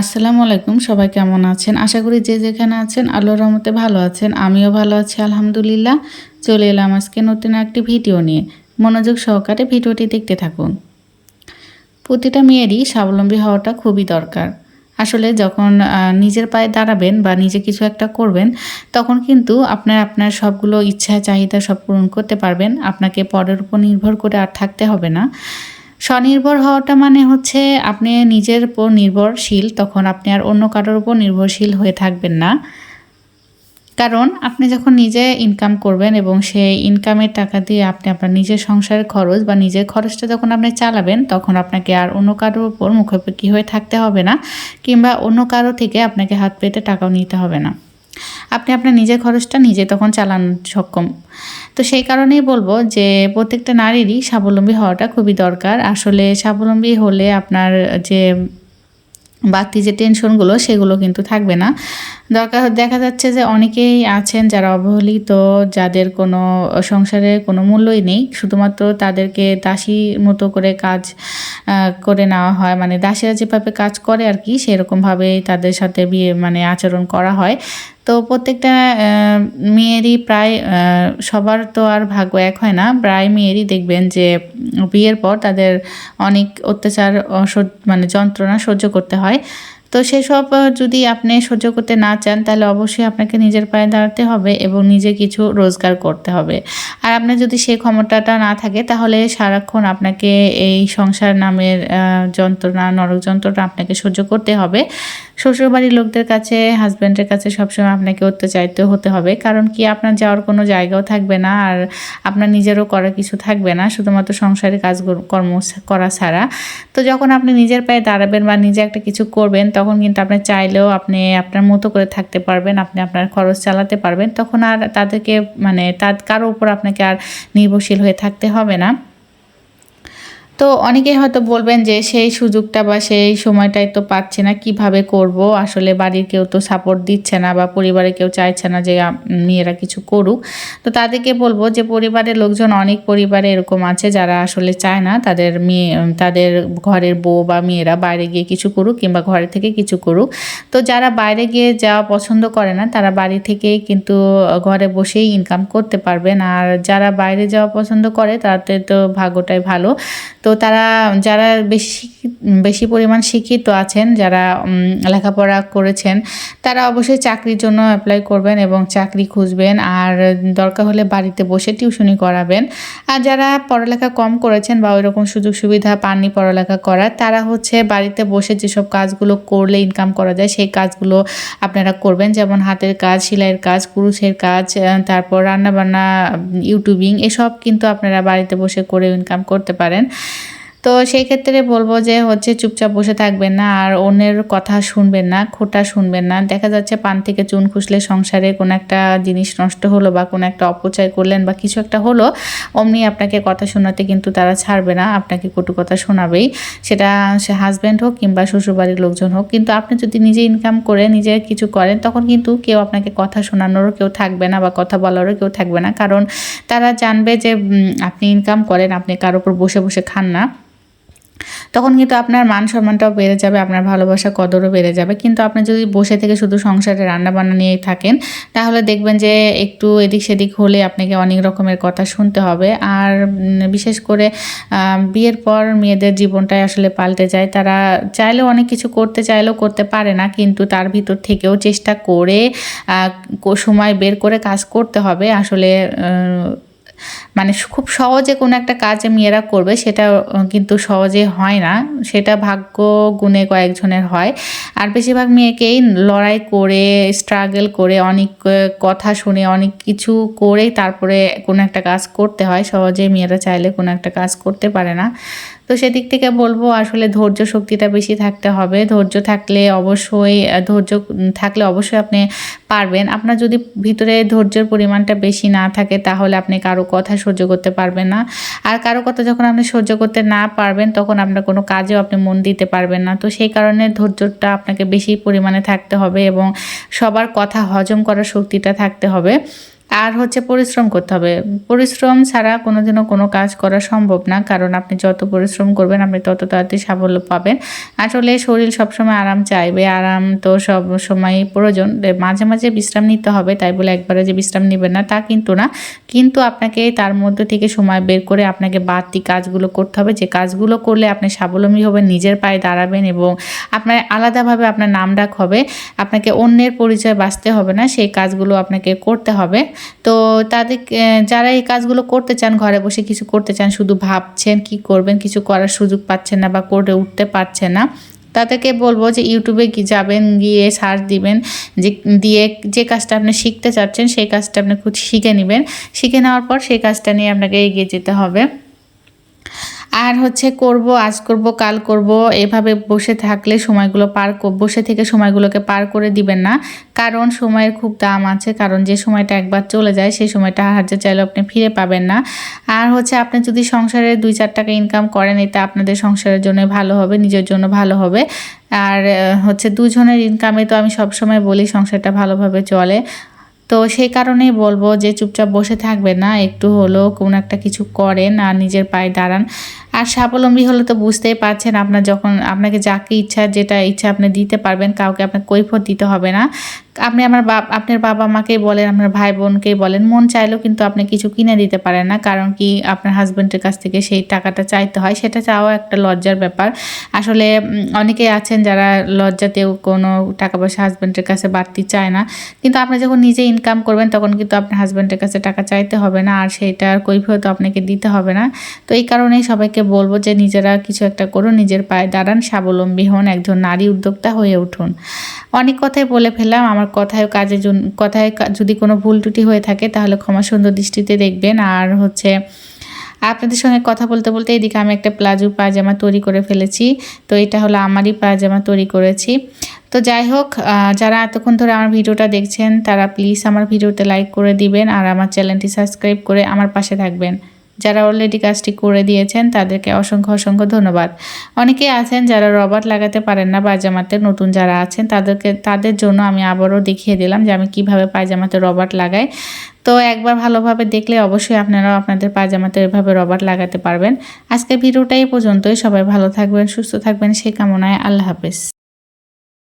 আসসালামু আলাইকুম, সবাই কেমন আছেন? আশা করি যে যেখানে আছেন আল্লাহর রহমতে ভালো আছেন। আমিও ভালো আছি আলহামদুলিল্লাহ। চলে এলাম আজকে নতুন একটি ভিডিও নিয়ে। মনোযোগ সহকারে ভিডিওটি দেখতে থাকুন। প্রতিটা মেয়েরই স্বাবলম্বী হওয়াটা খুবই দরকার। আসলে যখন নিজের পায়ে দাঁড়াবেন বা নিজে কিছু একটা করবেন, তখন কিন্তু আপনার সবগুলো ইচ্ছা চাহিদা সব পূরণ করতে পারবেন। আপনাকে পরের উপর নির্ভর করে আর থাকতে হবে না। স্বনির্ভর হওয়াটা মানে হচ্ছে আপনি নিজের উপর নির্ভরশীল, তখন আপনি আর অন্য কারোর উপর নির্ভরশীল হয়ে থাকবেন না। কারণ আপনি যখন নিজে ইনকাম করবেন এবং সেই ইনকামের টাকা দিয়ে আপনি আপনার নিজের সংসারের খরচ বা নিজের খরচটা যখন আপনি চালাবেন, তখন আপনাকে আর অন্য কারোর উপর মুখোমুখি হয়ে থাকতে হবে না, কিংবা অন্য কারো থেকে আপনাকে হাত পেতে টাকাও নিতে হবে না। আপনি আপনার নিজের খরচটা নিজে তখন চালানো সক্ষম। তো সেই কারণেই বলবো যে প্রত্যেকটা নারীরই স্বাবলম্বী হওয়াটা খুবই দরকার। আসলে স্বাবলম্বী হলে আপনার যে বাড়তি যে টেনশনগুলো সেগুলো কিন্তু থাকবে না। দেখা যাচ্ছে যে অনেকেই আছেন যারা অবহেলিত, যাদের কোনো সংসারে কোনো মূল্যই নেই। শুধুমাত্র তাদেরকে দাসীর মতো করে কাজ করে নেওয়া হয়। মানে দাসীরা যেভাবে কাজ করে আরকি, সেরকমভাবেই তাদের সাথে আচরণ করা হয়। তো প্রত্যেকটা মেয়েরই প্রায় সবার তো আর ভাগ্য এক হয় না। প্রায় মেয়েরই দেখবেন যে বিয়ের পর তাদের অনেক অত্যাচার যন্ত্রণা সহ্য করতে হয়। তো সেসব যদি আপনি সহ্য করতে না চান, তাহলে অবশ্যই আপনাকে নিজের পায়ে দাঁড়াতে হবে এবং নিজে কিছু রোজগার করতে হবে। আর আপনার যদি সেই ক্ষমতাটা না থাকে, তাহলে সারাক্ষণ আপনাকে এই সংসার নামের যন্ত্রণা, নরক যন্ত্রণা আপনাকে সহ্য করতে হবে। শ্বশুরবাড়ির লোকদের কাছে, হাসব্যান্ডের কাছে সবসময় আপনাকে অত্যাচারিত হতে হবে। কারণ কি, আপনার যাওয়ার কোনো জায়গাও থাকবে না, আর আপনার নিজেরও করার কিছু থাকবে না, শুধুমাত্র সংসারের কর্ম করা ছাড়া। তো যখন আপনি নিজের পায়ে দাঁড়াবেন বা নিজে একটা কিছু করবেন, তখন কিন্তু আপনি চাইলেও আপনি আপনার মতো করে থাকতে পারবেন, আপনি আপনার খরচ চালাতে পারবেন। তখন আর তাদেরকে কারো উপর আপনাকে আর নির্ভরশীল হয়ে থাকতে হবে না। তো অনেকেই হয়তো বলবেন যে সেই সুযোগটা বা সেই সময়টাই তো পাচ্ছি না, কিভাবে করব? আসলে বাড়ির কেউ তো সাপোর্ট দিচ্ছে না বা পরিবারের কেউ চাইছে না যে মেয়েরা কিছু করুক। তো তাদেরকে বলবো যে পরিবারের লোকজন, অনেক পরিবারে এরকম আছে যারা আসলে চায় না তাদের ঘরের বউ বা মেয়েরা বাইরে গিয়ে কিছু করুক কিংবা ঘরে থেকে কিছু করুক। তো যারা বাইরে গিয়ে যাওয়া পছন্দ করে না, তারা বাড়ি থেকেই কিন্তু ঘরে বসেই ইনকাম করতে পারবেন। আর যারা বাইরে যাওয়া পছন্দ করে, তাদের তো ভাগ্যটাই ভালো। তো যারা বেশি পরিমাণ শিক্ষিত আছেন, যারা লেখাপড়া করেছেন, তারা অবশ্যই চাকরির জন্য অ্যাপ্লাই করবেন এবং চাকরি খুঁজবেন। আর দরকার হলে বাড়িতে বসে টিউশনি করাবেন। আর যারা পড়ালেখা কম করেছেন বা ওইরকম সুযোগ সুবিধা পাননি পড়ালেখা করার, তারা হচ্ছে বাড়িতে বসে যেসব কাজগুলো করলে ইনকাম করা যায়, সেই কাজগুলো আপনারা করবেন। যেমন হাতের কাজ, সেলাইয়ের কাজ, কুরুশের কাজ, তারপর রান্নাবান্না, ইউটিউবিং, এসব কিন্তু আপনারা বাড়িতে বসে করে ইনকাম করতে পারেন। তো সেই ক্ষেত্রে বলবো যে চুপচাপ বসে থাকবেন না, আর অন্যের কথা শুনবেন না, খোঁটা শুনবেন না। দেখা যাচ্ছে পান থেকে চুন খুঁজলে সংসারে কোনো একটা জিনিস নষ্ট হলো বা কোনো একটা অপচয় করলেন বা কিছু একটা হলো, অমনি আপনাকে কথা শোনাতে কিন্তু তারা ছাড়বে না, আপনাকে কটু কথা শোনাবেই। সেটা সে হাজব্যান্ড হোক কিংবা শ্বশুরবাড়ির লোকজন হোক। কিন্তু আপনি যদি নিজে ইনকাম করে নিজে কিছু করেন, তখন কিন্তু কেউ আপনাকে কথা শোনানোরও কেউ থাকবে না বা কথা বলারও কেউ থাকবে না। কারণ তারা জানবে যে আপনি ইনকাম করেন, আপনি কারোর উপর বসে বসে খান না। তখন কিন্তু আপনার মান সম্মানটাও বেড়ে যাবে, আপনার ভালোবাসা কদরও বেড়ে যাবে। কিন্তু আপনি যদি বসে থেকে শুধু সংসারে রান্নাবান্না নিয়েই থাকেন, তাহলে দেখবেন যে একটু এদিক সেদিক হলে আপনাকে অনেক রকমের কথা শুনতে হবে। আর বিশেষ করে বিয়ের পর মেয়েদের জীবনটাই আসলে পাল্টে যায়। তারা চাইলেও অনেক কিছু করতে চাইলেও করতে পারে না, কিন্তু তার ভিতর থেকেও চেষ্টা করে সময় বের করে কাজ করতে হবে। আসলে খুব সহজে কোনো একটা কাজ মেয়েরা করবে, সেটা কিন্তু সহজে হয় না, সেটা ভাগ্য গুণে কয়েকজনের হয়। আর বেশিরভাগ মেয়েকেই লড়াই করে, স্ট্রাগল করে, অনেক কথা শুনে, অনেক কিছু করে তারপরে কোনো একটা কাজ করতে হয়। সহজে মেয়েরা চাইলে কোনো একটা কাজ করতে পারে না। তো সেদিক থেকে বলবো আসলে ধৈর্য শক্তিটা বেশি থাকতে হবে। ধৈর্য থাকলে অবশ্যই আপনি পারবেন। আপনার যদি ভিতরে ধৈর্যের পরিমাণটা বেশি না থাকে, তাহলে আপনি কারো কথা সহ্য করতে পারবেন না। আর কারো কথা যখন আপনি সহ্য করতে না পারবেন, তখন আপনার কোনো কাজেও আপনি মন দিতে পারবেন না। তো সেই কারণে ধৈর্যটা আপনাকে বেশি পরিমাণে থাকতে হবে এবং সবার কথা হজম করার শক্তিটা থাকতে হবে। আর হচ্ছে পরিশ্রম করতে হবে। পরিশ্রম ছাড়া কোনোদিনও কোনো কাজ করা সম্ভব না। কারণ আপনি যত পরিশ্রম করবেন আপনি তত তাড়াতাড়ি সাফল্য পাবেন। আসলে শরীর সবসময় আরাম চাইবে। আরাম তো সব সময়ই প্রয়োজন। মাঝে, মাঝে বিশ্রাম নিতে হবে। তাই বলে একবারে যে বিশ্রাম নিবেন না তা কিন্তু না। কিন্তু আপনাকে তার মধ্যে থেকে সময় বের করে আপনাকে বাড়তি কাজগুলো করতে হবে। যে কাজগুলো করলে আপনি স্বাবলম্বী হবেন, নিজের পায়ে দাঁড়াবেন এবং আপনার আলাদাভাবে আপনার নামডাক হবে। আপনাকে অন্যের পরিচয় বাঁচতে হবে না। সেই কাজগুলো আপনাকে করতে হবে। তো তাদেরকে যারা এই কাজগুলো করতে চান, ঘরে বসে কিছু করতে চান, শুধু ভাবছেন কি করবেন, কিছু করার সুযোগ পাচ্ছেন না বা করে উঠতে পারছেন না, তাদেরকে বলবো যে ইউটিউবে যাবেন, গিয়ে সার্চ দিবেন, যে দিয়ে যে কাজটা আপনি শিখতে চাচ্ছেন সেই কাজটা আপনি খুব শিখে নেবেন। শিখে নেওয়ার পর সেই কাজটা নিয়ে আপনাকে এগিয়ে যেতে হবে। আর হচ্ছে করব, আজ করব, কাল করব, এভাবে বসে থাকলে সময়গুলো বসে থেকে সময়গুলোকে পার করে দিবেন না। কারণ সময়ের খুব দাম আছে। কারণ যে সময়টা একবার চলে যায় সেই সময়টা হাজার চাইলেও আপনি ফিরে পাবেন না। আর হচ্ছে আপনি যদি সংসারে ২-৪ টাকা ইনকাম করেন, এটা আপনাদের সংসারের জন্য ভালো হবে, নিজের জন্য ভালো হবে। আর হচ্ছে দুজনের ইনকামে তো আমি সবসময় বলি সংসারটা ভালোভাবে চলে। তো সেই কারণেই বলবো যে চুপচাপ বসে থাকবেন না, একটু হলেও কোনো একটা কিছু করেন আর নিজের পায়ে দাঁড়ান। আর স্বাবলম্বী হলে তো বুঝতেই পারছেন, আপনার যখন আপনাকে যাকে ইচ্ছা যেটা ইচ্ছা আপনি দিতে পারবেন, কাউকে আপনার কৈফিয়ত দিতে হবে না। আপনি আপনার বাবা মাকেই বলেন, আপনার ভাই বোনকেই বলেন, মন চাইলেও কিন্তু আপনি কিছু কিনে দিতে পারেন না। কারণ কি আপনার হাজব্যান্ডের কাছ থেকে সেই টাকাটা চাইতে হয়, সেটা চাওয়া একটা লজ্জার ব্যাপার। আসলে অনেকেই আছেন যারা লজ্জাতেও কোনো টাকা পয়সা হাজব্যান্ডের কাছে বাড়তি চায় না। কিন্তু আপনি যখন নিজে ইনকাম করবেন তখন কিন্তু আপনার হাজব্যান্ডের কাছে টাকা চাইতে হবে না, আর সেইটার কৈফিয়ত আপনাকে দিতে হবে না। তো এই কারণেই সবাইকে বলবো যে নিজেরা কিছু একটা করুন, নিজের পায়ে দাঁড়ান, স্বাবলম্বী হন, একজন নারী উদ্যোক্তা হয়ে উঠুন। অনেক কথাই বলে ফেললাম। আমার কথায় যদি কোনো ভুল ত্রুটি হয়ে থাকে তাহলে ক্ষমা সুন্দর দৃষ্টিতে দেখবেন। আর হচ্ছে আপনাদের সঙ্গে কথা বলতে বলতে এদিকে আমি একটা প্লাজো পায়জামা তৈরি করে ফেলেছি। তো এটা হলো আমারই পায়জামা তৈরি করেছি। তো যাই হোক, যারা এতক্ষণ ধরে আমার ভিডিওটা দেখছেন তারা প্লিজ আমার ভিডিওতে লাইক করে দিবেন আর আমার চ্যানেলটি সাবস্ক্রাইব করে আমার পাশে থাকবেন। যারা অলরেডি কাজটি করে দিয়েছেন তাদেরকে অসংখ্য অসংখ্য ধন্যবাদ। অনেকেই আছেন যারা রবার লাগাতে পারেন না পায়জামাতে, নতুন যারা আছেন তাদের জন্য আমি আবারও দেখিয়ে দিলাম যে আমি কিভাবে পায়জামাতে রবার লাগাই। তো একবার ভালোভাবে দেখলে অবশ্যই আপনারাও আপনাদের পায়জামাতে এভাবে রবার লাগাতে পারবেন। আজকের ভিডিওটা এই পর্যন্তই। সবাই ভালো থাকবেন, সুস্থ থাকবেন সেই কামনায়। আল্লাহ হাফেজ।